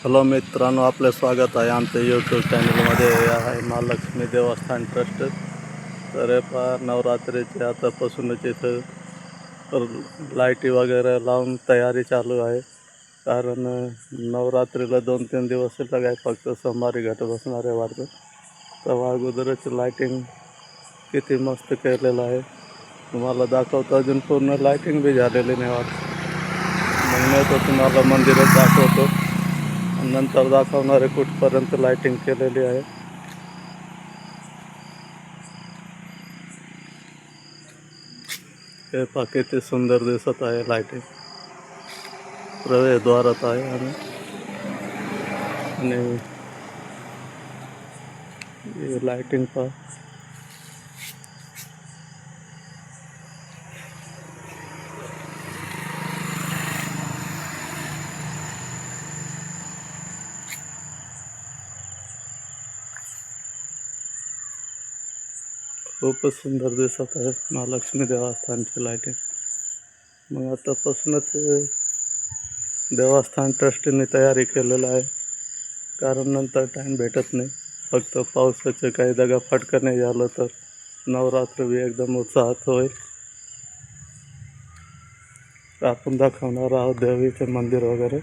Hello मित्रांनो, आपले स्वागत आहे आमच्या यूट्यूब चॅनलमध्ये. आहे महालक्ष्मी देवस्थान ट्रस्ट. तर नवरात्रीचे आतापासूनच इथं लाईटी वगैरे लावून तयारी चालू आहे. कारण नवरात्रीला 2-3 दिवस शिल्लक आहे, फक्त सोमवारी घट बसणार आहे वाटतं. तेव्हा अगोदरच लाईटिंग किती मस्त केलेलं आहे तुम्हाला दाखवतो. अजून पूर्ण लाईटिंग बी झालेली नाही वाटतं. मग मी तो तुम्हाला मंदिरात दाखवतो, नंतर दाखवणारे कुठपर्यंत लाईटिंग केलेली आहे. हे पहा किती सुंदर दिसत आहे. लाईटिंग प्रवेशद्वारात आहे आणि लाईटिंग पहा. खूपच सुंदर दिसत आहे महालक्ष्मी देवस्थानची लाईटिंग. मग आतापासूनच देवस्थान ट्रस्टने तयारी केलेलं आहे, कारण नंतर टाईम भेटत नाही. फक्त पावसाचं काही दगा फटका नाही झालं तर नवरात्र बी एकदम उत्साहात होईल. आपण दाखवणार आहोत देवीचे मंदिर वगैरे.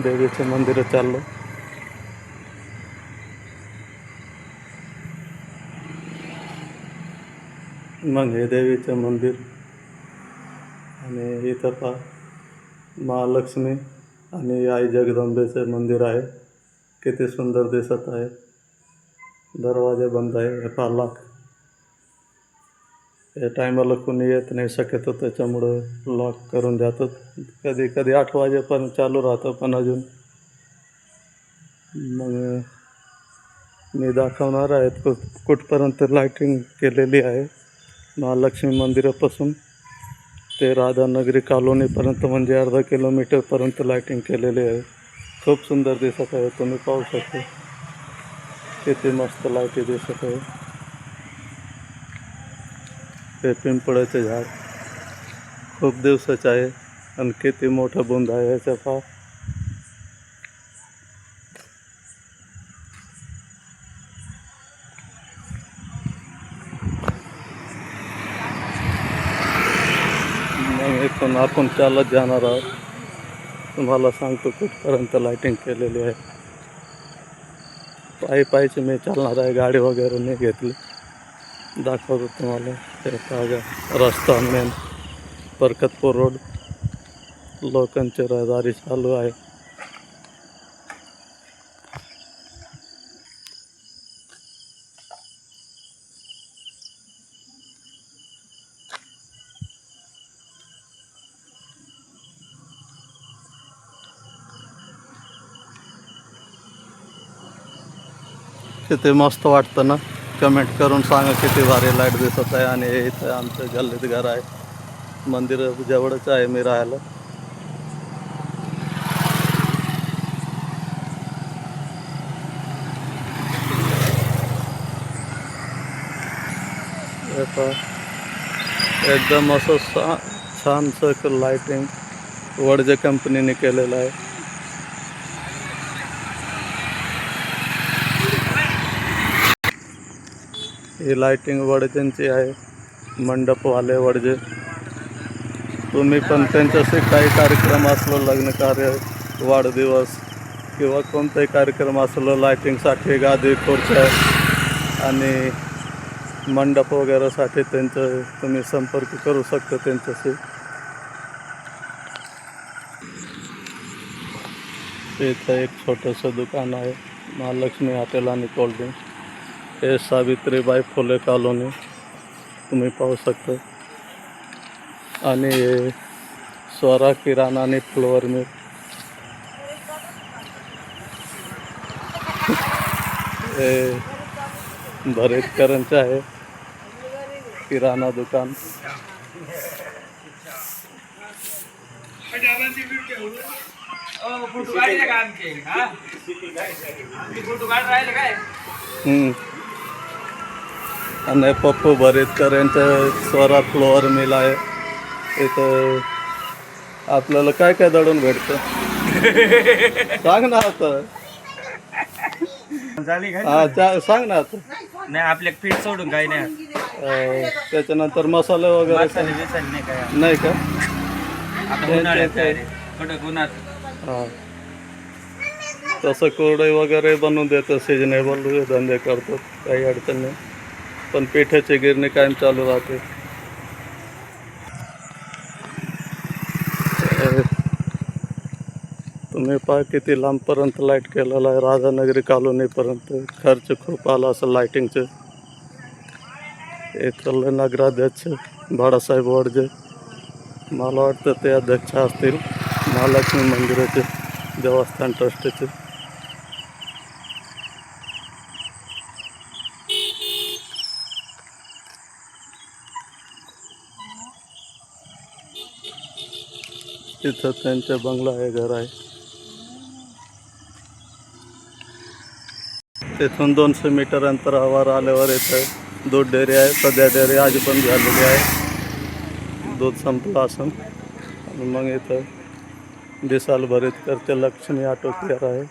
देवीचे मंदिर चाललं. मग हे देवीचं मंदिर आणि इथं पहा महालक्ष्मी आणि आई जगदंबेचे मंदिर आहे. किती सुंदर दिसत आहे. दरवाजे बंद आहे. हे पहा लॉक. या टायमाला कोणी येत नाही शक्यतो, त्याच्यामुळं लॉक करून जातात. कधी कधी 8 वाजेपर्यंत चालू राहतं, पण अजून मग मी दाखवणार आहे कुठपर्यंत लाईटिंग केलेली आहे. महालक्ष्मी मंदिरापासून ते राधानगरी कॉलोनीपर्यंत, म्हणजे अर्धा किलोमीटरपर्यंत लाईटिंग केलेली आहे. खूप सुंदर दिसत आहे. तुम्ही पाहू शकता किती मस्त लाईटी दिसत आहे. हे पिंपळाचे झाड खूप दिवसाचे आहे आणि किती मोठं बुंद आहे याचा पहा. मग इथून आपण चालत जाणार आहोत. तुम्हाला सांगतो कुठपर्यंत लाईटिंग केलेली आहे. पायीची मी चालणार आहे, गाडी वगैरे नाही घेतली. दाखवतो तुम्हाला. ते ताजा रस्ता मेन बरकतपूर रोड, लोकांची रहदारी चालू आहे. किती मस्त वाटतं ना. कमेंट करून सांगा किती भारी लाईट दिसत आहे. आणि इथं आमचं गल्लीत घर आहे. मंदिर जवळच आहे मी राहायला. एकदम असं छानसं लाईटिंग वडजे कंपनीने केलेलं आहे. ही लाईटिंग वडजेंची आहे, मंडपवाले वडजे. तुम्ही पण त्यांच्याशी काही कार्यक्रम असलं, लग्न कार्य, वाढदिवस किंवा कोणताही कार्यक्रम असलं, लाईटिंगसाठी गादी खुर्च्या आणि मंडप वगैरेसाठी त्यांचं तुम्ही संपर्क करू शकता त्यांच्याशी. इथं एक छोटंसं दुकान आहे, महालक्ष्मी हॉटेल आणि कोल्ड्रिंक. हे सावित्रीबाई फुले कॉलोनी तुम्ही पाहू शकता. आणि स्वरा किराणा आणि फ्लोअर मिल. हे भरेतकरांचं आहे किराणा दुकान. आणि पप्पू भरेतकर यांचं स्वरा फ्लोअर मिल आहे. इथं आपल्याला काय काय दळून भेटतं. सांग ना आता. झाली काय सांग ना आता. नाही आपल्या पीठ सोडून काही नाही. त्याच्यानंतर मसाले वगैरे मसाले बिसाले नाही काय. नाही का? आता उन्हाळ्यात तयारी कडक उन्हात. हां तसं कोरडे वगैरे बनवून देतं सिजनेबल धंदे करतात काही अडचण नाही पण पिठाची गिरणी कायम चालू राहते. तुम्ही पहा किती लांबपर्यंत लाईट केलेलं आहे राधानगरी कॉलनीपर्यंत. खर्च खूप आला असं लाईटिंगचं. इथलं नगराध्यक्ष बाळासाहेब वडजे मला वाटतं ते अध्यक्ष असतील महालक्ष्मी मंदिराचे देवस्थान ट्रस्टचे. तिथं त्यांचा बंगला आहे, घर आहे. तिथून 200 मीटर अंतरावर आल्यावर इथं दूध डेअरी आहे. सध्या डेअरी आज बंद झालेली आहे, दूध संपलं असं. आणि मग इथं विशाल भरितकरचे लक्ष्मी ऑटो केअर आहे,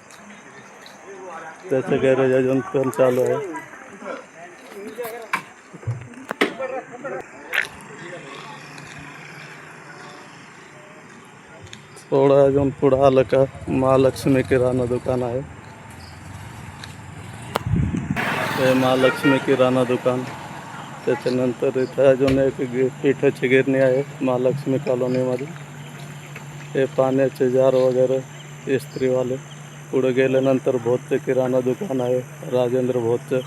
त्याचं गॅरेज अजून पण चालू आहे. थोडं अजून पुढं आलं का महालक्ष्मी किराणा दुकान आहे. हे महालक्ष्मी किराणा दुकान. त्याच्यानंतर इथं अजून एक पिठाची गिरणी आहे महालक्ष्मी कॉलनीमध्ये. हे पाण्याचे जार वगैरे इस्त्रीवाले. पुढे गेल्यानंतर भोतचं किराणा दुकान आहे, राजेंद्र भोतचं.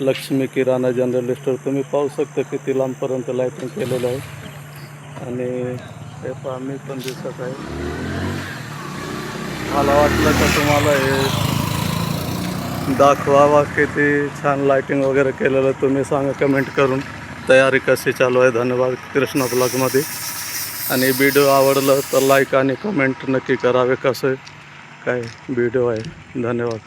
लक्ष्मी किराणा जनरल स्टोअर. तुम्ही पाहू शकता किती लांबपर्यंत लाईटिंग केलेलं आहे. आणि हे पाणी पण दिसत आहे. मला वाटलं का तुम्हाला हे दाखवावा किती छान लाईटिंग वगैरे केलेलं. तुम्ही सांगा कमेंट करून तयारी कशी चालू आहे. धन्यवाद कृष्णा ब्लॉगमध्ये. आणि व्हिडिओ आवडलं तर लाईक आणि कमेंट नक्की करावे कसं काय व्हिडिओ आहे. धन्यवाद.